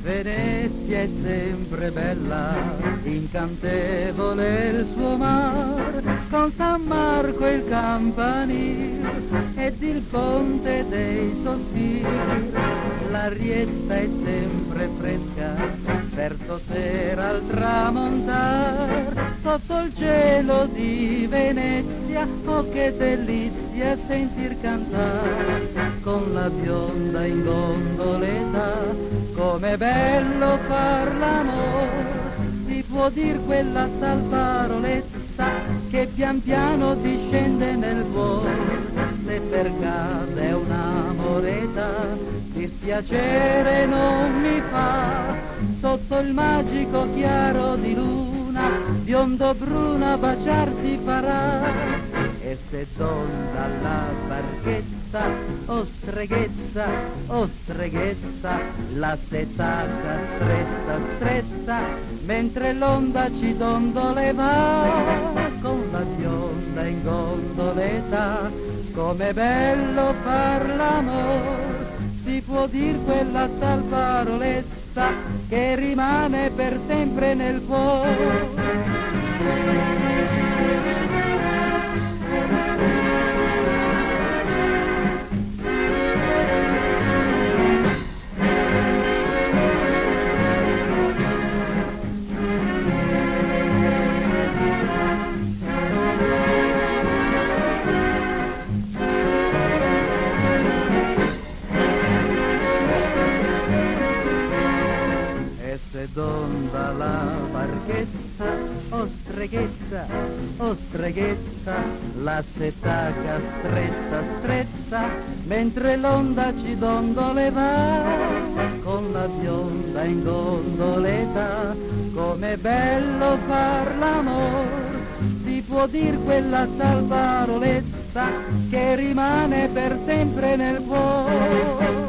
Venezia è sempre bella, incantevole il suo mar, con San Marco il campanile ed il ponte dei sospiri. L'Arietta è sempre fresca, verso sera al tramontar, sotto il cielo di Venezia, oh che delizia sentir cantare, con la bionda in gondoletta, com'è bello far l'amore, si può dir quella tal paroletta che pian piano discende nel cuore. Se per caso è un'amoretta, dispiacere non mi fa, sotto il magico chiaro di luna, biondo bruna baciarsi farà. E se donda la barchetta, oh streghezza, la setaca stretta, stretta, mentre l'onda ci dondoleva, con la bionda in gondoletta, com'è bello far l'amor, si può dir quella tal paroletta che rimane per sempre nel cuore. Se donda la barchetta, oh streghezza, la setaca stretta, stretta, mentre l'onda ci dondoleva, con la bionda in gondoletta, com'è bello far l'amor, si può dir quella tal paroletta che rimane per sempre nel cuore.